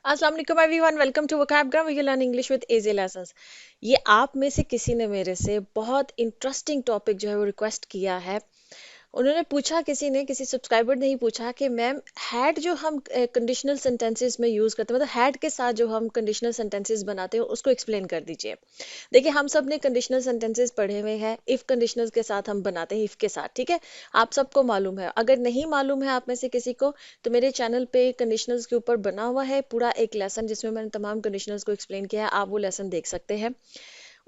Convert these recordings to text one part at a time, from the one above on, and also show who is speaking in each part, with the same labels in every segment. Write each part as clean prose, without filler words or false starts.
Speaker 1: अस्सलाम वालेकुम everyone, welcome to Vocabgram we learn English with easy lessons. ये आप में से किसी ने मेरे से बहुत इंटरेस्टिंग टॉपिक जो है वो रिक्वेस्ट किया है। उन्होंने पूछा, किसी ने, किसी सब्सक्राइबर ने ही पूछा कि मैम हैड जो हम कंडीशनल सेंटेंसेस में यूज़ करते हैं, मतलब हैड के साथ जो हम कंडीशनल सेंटेंसेस बनाते हैं उसको एक्सप्लेन कर दीजिए। देखिए, हम सब ने कंडीशनल सेंटेंसेस पढ़े हुए हैं, इफ कंडीशनल्स के साथ हम बनाते हैं, इफ के साथ, ठीक है। आप सबको मालूम है। अगर नहीं मालूम है आप में से किसी को, तो मेरे चैनल पे कंडीशनल्स के ऊपर बना हुआ है पूरा एक लेसन जिसमें मैंने तमाम कंडीशनल्स को एक्सप्लेन किया है, आप वो लेसन देख सकते हैं।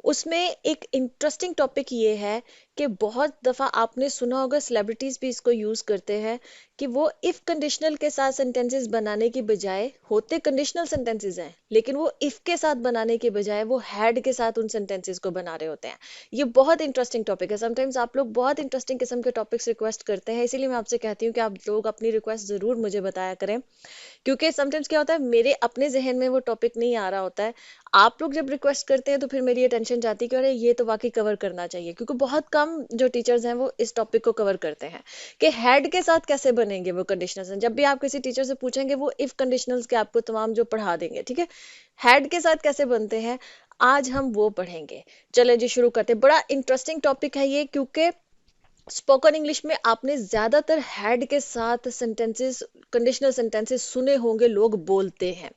Speaker 1: उसमें एक इंटरेस्टिंग टॉपिक ये है कि बहुत दफ़ा आपने सुना होगा, सेलिब्रिटीज भी इसको यूज़ करते हैं, कि वो इफ कंडीशनल के साथ सेंटेंसेस बनाने की बजाय, होते कंडीशनल सेंटेंसेस हैं लेकिन वो इफ के साथ बनाने के बजाय वो हैड के साथ उन सेंटेंसेस को बना रहे होते हैं। ये बहुत इंटरेस्टिंग टॉपिक है। समटाइम्स आप लोग बहुत इंटरेस्टिंग किस्म के टॉपिक्स रिक्वेस्ट करते हैं, इसीलिए मैं आपसे कहती हूँ कि आप लोग अपनी रिक्वेस्ट ज़रूर मुझे बताया करें, क्योंकि समटाइम्स क्या होता है, मेरे अपने जहन में वो टॉपिक नहीं आ रहा होता है। आप लोग जब रिक्वेस्ट करते हैं तो फिर मेरी ये टेंशन जाती है कि अरे ये तो वाकई कवर करना चाहिए, क्योंकि बहुत कम जो टीचर्स हैं वो इस टॉपिक को कवर करते हैं कि हेड के साथ कैसे बनेंगे वो कंडीशनल्स। जब भी आप किसी टीचर से पूछेंगे वो इफ कंडीशनल्स के आपको तमाम जो पढ़ा देंगे, ठीक है। हेड के साथ कैसे बनते हैं, आज हम वो पढ़ेंगे। चले जी, शुरू करते हैं। बड़ा इंटरेस्टिंग टॉपिक है ये, क्योंकि स्पोकन इंग्लिश में आपने ज्यादातर हैड के साथ सेंटेंसेस, कंडीशनल सेंटेंसेस सुने होंगे, लोग बोलते हैं।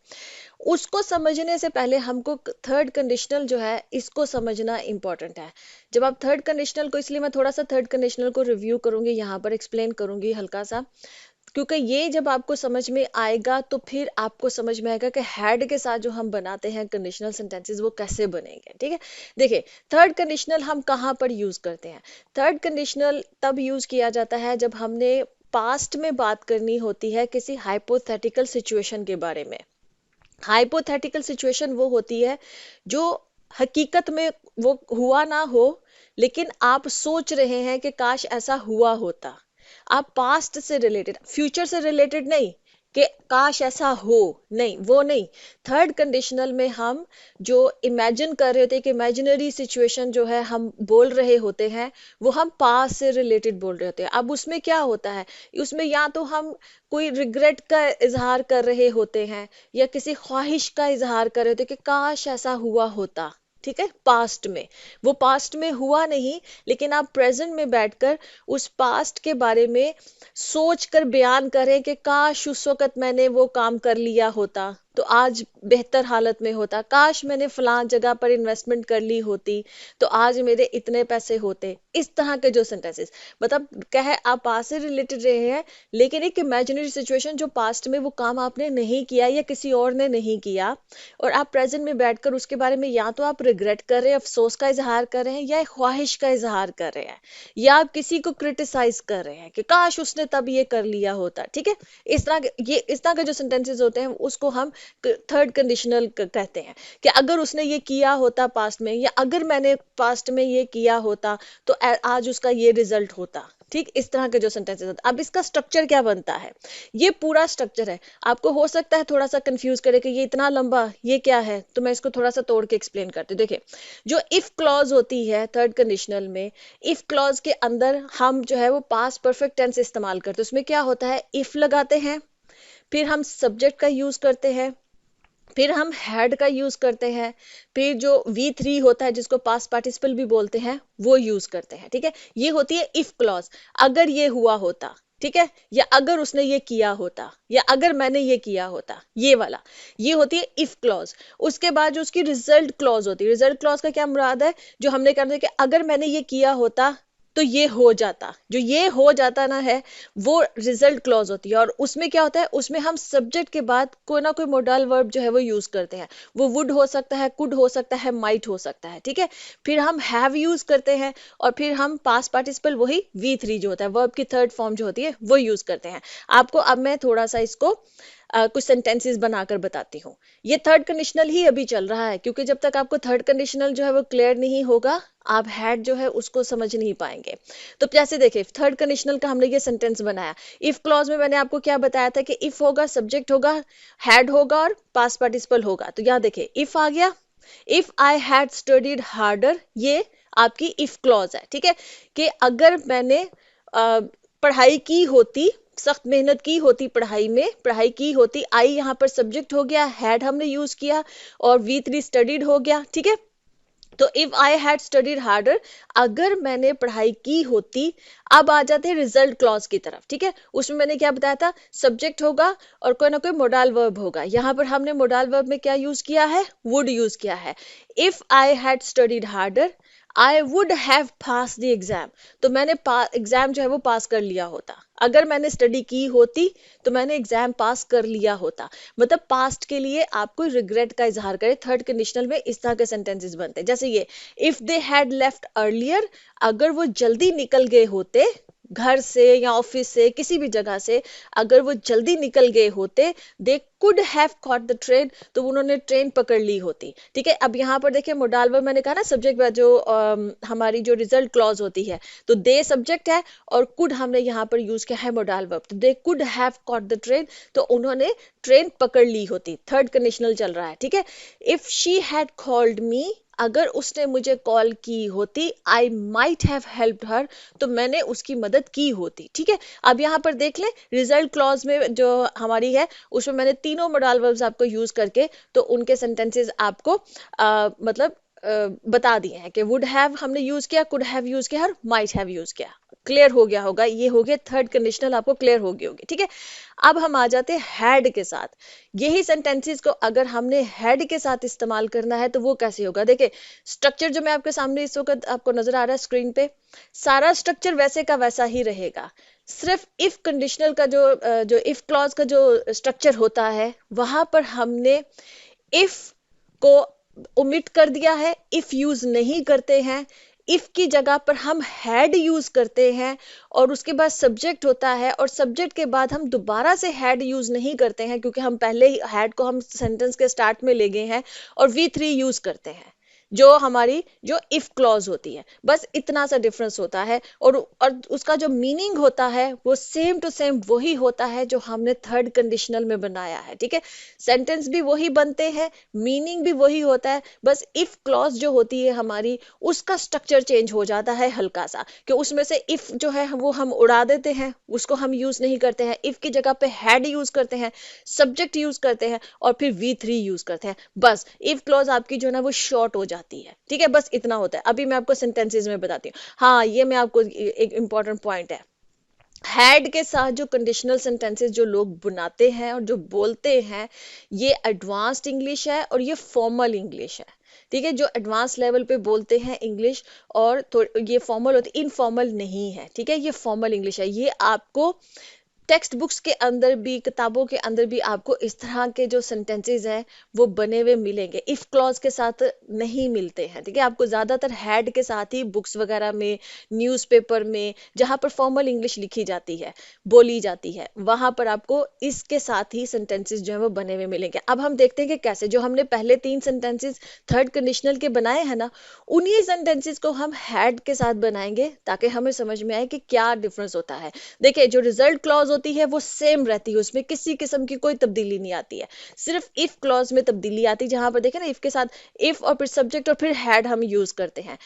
Speaker 1: उसको समझने से पहले हमको थर्ड कंडीशनल जो है इसको समझना इंपॉर्टेंट है। जब आप थर्ड कंडीशनल को, इसलिए मैं थोड़ा सा थर्ड कंडीशनल को रिव्यू करूंगी, यहाँ पर एक्सप्लेन करूंगी हल्का सा, क्योंकि ये जब आपको समझ में आएगा तो फिर आपको समझ में आएगा कि हैड के साथ जो हम बनाते हैं कंडीशनल सेंटेंसेस वो कैसे बनेंगे, ठीक है। देखिए, थर्ड कंडीशनल हम कहाँ पर यूज करते हैं। थर्ड कंडीशनल तब यूज किया जाता है जब हमने पास्ट में बात करनी होती है किसी हाइपोथेटिकल सिचुएशन के बारे में। हाइपोथेटिकल सिचुएशन वो होती है जो हकीकत में वो हुआ ना हो, लेकिन आप सोच रहे हैं कि काश ऐसा हुआ होता। आप पास्ट से रिलेटेड, फ्यूचर से रिलेटेड नहीं, कि काश ऐसा हो, नहीं, वो नहीं। थर्ड कंडीशनल में हम जो इमेजिन कर रहे होते हैं, कि इमेजिनरी सिचुएशन जो है हम बोल रहे होते हैं, वो हम पास्ट से रिलेटेड बोल रहे होते हैं। अब उसमें क्या होता है, उसमें या तो हम कोई रिग्रेट का इजहार कर रहे होते हैं, या किसी ख्वाहिश का इजहार कर रहे होते हैं कि काश ऐसा हुआ होता, ठीक है, पास्ट में। वो पास्ट में हुआ नहीं, लेकिन आप प्रेजेंट में बैठकर उस पास्ट के बारे में सोच कर बयान करें कि काश उस वक्त मैंने वो काम कर लिया होता तो आज बेहतर हालत में होता, काश मैंने फलां जगह पर इन्वेस्टमेंट कर ली होती तो आज मेरे इतने पैसे होते। इस तरह के जो सेंटेंसेस, मतलब कहे आप पास्ट से रिलेटेड रहे हैं, लेकिन एक इमेजिनरी सिचुएशन जो पास्ट में वो काम आपने नहीं किया या किसी और ने नहीं किया, और आप प्रेजेंट में बैठकर उसके बारे में या तो आप रिग्रेट कर रहे हैं, अफसोस का इजहार कर रहे हैं, या एक ख्वाहिश का इजहार कर रहे हैं, या आप किसी को क्रिटिसाइज कर रहे हैं कि काश उसने तब ये कर लिया होता, ठीक है। इस तरह के जो सेंटेंसेस होते हैं उसको हम थर्ड कंडीशनल कहते हैं, कि अगर उसने ये किया होता पास्ट में, या अगर मैंने पास्ट में ये किया होता तो आज उसका ये रिजल्ट होता, ठीक। इस तरह के जो सेंटेंसेस होते हैं। अब इसका स्ट्रक्चर क्या बनता है, ये पूरा स्ट्रक्चर है। आपको हो सकता है थोड़ा सा कंफ्यूज करे कि ये इतना लंबा ये क्या है, तो मैं इसको थोड़ा सा तोड़ के एक्सप्लेन करती हूँ। देखिए, जो इफ क्लॉज होती है थर्ड कंडीशनल में, इफ क्लॉज के अंदर हम जो है वो पास्ट परफेक्ट टेंस इस्तेमाल करते हैं। उसमें क्या होता है, इफ लगाते हैं, फिर हम सब्जेक्ट का यूज करते हैं, फिर हम हैड का यूज करते हैं, फिर जो V3 होता है जिसको पास्ट पार्टिसिपल भी बोलते हैं वो यूज करते हैं, ठीक है। ये होती है इफ क्लॉज, अगर ये हुआ होता, ठीक है, या अगर उसने ये किया होता, या अगर मैंने ये किया होता, ये वाला, ये होती है इफ क्लॉज। उसके बाद जो उसकी रिजल्ट क्लॉज होती है, रिजल्ट क्लॉज का क्या मुराद है, जो हमने कर दिया कि अगर मैंने ये किया होता तो ये हो जाता, जो ये हो जाता ना है, वो रिजल्ट क्लॉज होती है। और उसमें क्या होता है, उसमें हम सब्जेक्ट के बाद कोई ना कोई मोडल वर्ब जो है वो यूज करते हैं। वो वुड हो सकता है, कुड हो सकता है, माइट हो सकता है, ठीक है। फिर हम हैव यूज करते हैं, और फिर हम पास्ट पार्टिसिपल, वही V3 जो होता है, वर्ब की थर्ड फॉर्म जो होती है वो यूज करते हैं। आपको अब मैं थोड़ा सा इसको कुछ सेंटेंसेस बनाकर बताती हूँ। ये थर्ड कंडीशनल ही अभी चल रहा है, क्योंकि जब तक आपको थर्ड कंडीशनल जो है वो क्लियर नहीं होगा, आप हैड जो है उसको समझ नहीं पाएंगे। तो जैसे देखिए, थर्ड कंडीशनल का हमने ये सेंटेंस बनाया। इफ क्लॉज में मैंने आपको क्या बताया था कि इफ होगा, सब्जेक्ट होगा, हैड होगा और पास्ट पार्टिसिपल होगा। तो यहाँ देखिए, इफ आ गया, if I had studied harder, ये आपकी इफ क्लॉज है, ठीक है, कि अगर मैंने पढ़ाई की होती सख्त मेहनत की होती पढ़ाई में, पढ़ाई की होती, आई यहाँ पर सब्जेक्ट हो गया, हैड हमने यूज किया और V3 स्टडीड हो गया, ठीक है। तो if I had studied harder, अगर मैंने पढ़ाई की होती। अब आ जाते हैं रिजल्ट क्लॉज की तरफ, ठीक है। उसमें मैंने क्या बताया था, सब्जेक्ट होगा और कोई ना कोई मोडाल वर्ब होगा। यहाँ पर हमने मोडाल वर्ब में क्या यूज किया है, वुड यूज किया है। If I had studied harder I would have pass the exam, तो मैंने एग्जाम जो है वो पास कर लिया होता। अगर मैंने स्टडी की होती तो मैंने एग्जाम पास कर लिया होता। मतलब पास्ट के लिए आपको रिग्रेट का इजहार करे, थर्ड कंडीशनल में इस तरह के सेंटेंसेस बनते हैं। जैसे ये, if they had left earlier, अगर वो जल्दी निकल गए होते घर से या ऑफिस से किसी भी जगह से, अगर वो जल्दी निकल गए होते, they could have caught the train, तो उन्होंने ट्रेन पकड़ ली होती, ठीक है। अब यहाँ पर देखिए मोडाल वर्ब मैंने कहा ना सब्जेक्ट जो हमारी जो रिजल्ट क्लॉज होती है, तो दे सब्जेक्ट है और कुड हमने यहाँ पर यूज किया है मोडाल वर्ब, तो they could have caught the train, तो उन्होंने ट्रेन पकड़ ली होती। थर्ड कंडीशनल चल रहा है, ठीक है। If she had called me, अगर उसने मुझे कॉल की होती, आई माइट हैव हेल्प्ड हर, तो मैंने उसकी मदद की होती, ठीक है। अब यहाँ पर देख लें रिजल्ट क्लॉज में जो हमारी है उसमें मैंने तीनों मोडाल वर्ब्स आपको यूज करके तो उनके सेंटेंसेस आपको मतलब बता दिए हैं कि वुड हैव हमने यूज किया, कुड हैव यूज किया और माइट हैव यूज किया। क्लियर हो गया होगा, ये हो गया थर्ड कंडीशनल, आपको क्लियर हो गई होगी, ठीक है। अब हम आ जाते हैं हैड के साथ। यही सेंटेंसेस को अगर हमने हैड के साथ इस्तेमाल करना है तो वो कैसे होगा, देखिए स्ट्रक्चर जो मैं आपके सामने इस वक्त आपको नजर आ रहा है स्क्रीन पे, सारा स्ट्रक्चर वैसे का वैसा ही रहेगा। सिर्फ इफ कंडीशनल का जो इफ क्लॉज का जो स्ट्रक्चर होता है वहां पर हमने इफ को ओमिट कर दिया है, इफ यूज नहीं करते हैं। इफ की जगह पर हम हैड यूज करते हैं और उसके बाद सब्जेक्ट होता है और सब्जेक्ट के बाद हम दोबारा से हैड यूज नहीं करते हैं क्योंकि हम पहले ही हैड को हम सेंटेंस के स्टार्ट में ले गए हैं और V3 यूज करते हैं जो हमारी जो इफ क्लॉज होती है। बस इतना सा डिफरेंस होता है और उसका जो मीनिंग होता है वो सेम टू सेम वही होता है जो हमने थर्ड कंडीशनल में बनाया है, ठीक है। सेंटेंस भी वही बनते हैं, मीनिंग भी वही होता है, बस इफ क्लॉज जो होती है हमारी उसका स्ट्रक्चर चेंज हो जाता है हल्का सा, कि उसमें से इफ जो है वो हम उड़ा देते हैं, उसको हम यूज नहीं करते हैं। इफ की जगह पे हैड यूज करते हैं, सब्जेक्ट यूज करते हैं और फिर V3 यूज करते हैं। बस इफ क्लॉज आपकी जो है ना वो शॉर्ट हो जाती है, ठीक है। बस इतना होता है। अभी मैं आपको सेंटेंसेस में बताती हूँ। हाँ, ये मैं आपको एक इंपॉर्टेंट पॉइंट है, हैड के साथ जो कंडीशनल सेंटेंसेस जो लोग बनाते हैं और जो बोलते हैं, ये एडवांस्ड इंग्लिश है और ये फॉर्मल इंग्लिश है, ठीक है। जो एडवांस लेवल पे बोलते हैं इंग्लिश और ये फॉर्मल होती है, इनफॉर्मल नहीं है, ठीक है। ये फॉर्मल इंग्लिश है। ये आपको टेक्स्ट बुक्स के अंदर भी, किताबों के अंदर भी आपको इस तरह के जो सेंटेंसेस हैं वो बने हुए मिलेंगे, इफ क्लॉज के साथ नहीं मिलते हैं, ठीक है। आपको ज्यादातर हैड के साथ ही बुक्स वगैरह में, न्यूज़पेपर में, जहां पर फॉर्मल इंग्लिश लिखी जाती है, बोली जाती है, वहां पर आपको इसके साथ ही सेंटेंसेस जो है वो बने हुए मिलेंगे। अब हम देखते हैं कि कैसे, जो हमने पहले 3 सेंटेंसेस थर्ड कंडीशनल के बनाए हैं ना, उन्हीं सेंटेंसेस को हम हैड के साथ बनाएंगे ताकि हमें समझ में आए कि क्या डिफरेंस होता है। देखिए जो रिजल्ट क्लॉज होती है वो सेम रहती है, उसमें किसी किस्म की कोई तब्दीली नहीं आती है। सिर्फ इफ क्लॉज में तब्दीली आती है, जहां पर देखें ना इफ के साथ इफ और फिर सब्जेक्ट और फिर हैड हम यूज करते हैं।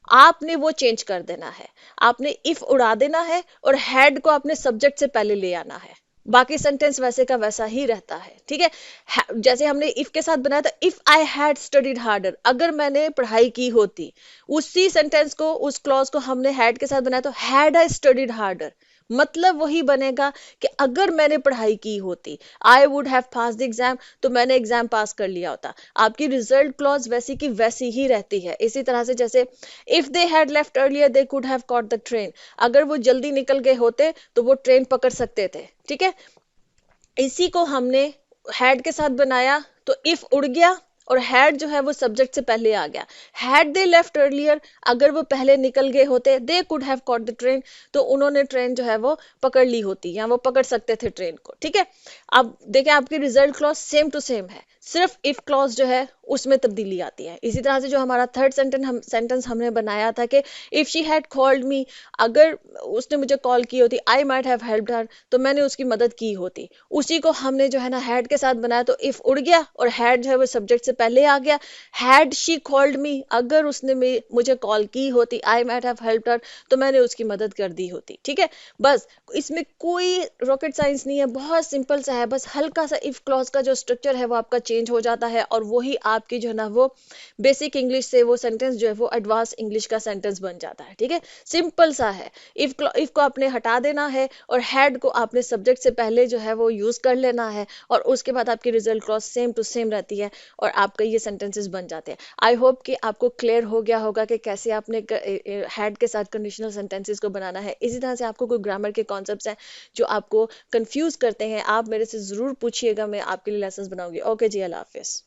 Speaker 1: आपने वो चेंज कर देना है, आपने इफ उड़ा देना है और हैड को आपने सब्जेक्ट से पहले ले आना है। बाकी सेंटेंस वैसे का वैसा ही रहता है, ठीक है। जैसे हमने इफ के साथ बनाया था, if I had studied harder, अगर मैंने पढ़ाई की होती, उसी सेंटेंस को, उस क्लॉज को हमने हैड के साथ बनाया तो हैड आई स्टडीड हार्डर, मतलब वही बनेगा कि अगर मैंने पढ़ाई की होती, I would have pass the exam, तो मैंने एग्जाम पास कर लिया होता। आपकी रिजल्ट क्लॉज वैसी की वैसी ही रहती है। इसी तरह से जैसे if they had left earlier they could have caught the train, अगर वो जल्दी निकल गए होते तो वो ट्रेन पकड़ सकते थे, ठीक है। इसी को हमने हैड के साथ बनाया तो इफ उड़ गया और हैड जो है वो सब्जेक्ट से पहले आ गया। हैड दे लेफ्ट अर्लियर, अगर वो पहले निकल गए होते, they could have caught the train, तो उन्होंने ट्रेन जो है वो पकड़ ली होती या वो पकड़ सकते थे ट्रेन को, ठीक है। अब देखें आपकी result clause same to same है, सिर्फ इफ क्लॉज जो है उसमें तब्दीली आती है। इसी तरह से जो हमारा थर्ड सेंटेंस हमने बनाया था कि if she had called me, अगर उसने मुझे कॉल की होती, आई माइट हैव हेल्प्ड हर, तो मैंने उसकी मदद की होती। उसी को हमने जो है ना हैड के साथ बनाया, तो इफ उड़ गया और हैड जो है वो सब्जेक्ट से पहले आ गया। हैड शी कॉल्ड मी, अगर उसने मुझे कॉल की होती, आई माइट हैव हेल्प्ड हर, तो मैंने उसकी मदद कर दी होती। ठीक है, बस इसमें कोई रॉकेट साइंस नहीं है, बहुत सिंपल सा है। बस हल्का सा इफ क्लॉज का जो स्ट्रक्चर है वो आपका चेंज हो जाता है, और वही आपकी जो है ना वो बेसिक इंग्लिश से वो सेंटेंस जो है वो एडवांस इंग्लिश का सेंटेंस बन जाता है। ठीक है, सिंपल सा है। इफ को आपने हटा देना है और हैड को आपने सब्जेक्ट से पहले जो है वो यूज कर लेना है, और उसके बाद आपकी result clause same to same रहती है, और आपका ये सेंटेंसेस बन जाते हैं। आई होप कि आपको क्लियर हो गया होगा कि कैसे आपने हैड के साथ कंडीशनल सेंटेंसेस को बनाना है। इसी तरह से आपको कोई ग्रामर के कॉन्सेप्ट्स हैं जो आपको कंफ्यूज करते हैं, आप मेरे से जरूर पूछिएगा, मैं आपके लिए लेसन बनाऊंगी। ओके जी, अल्लाह हाफिज।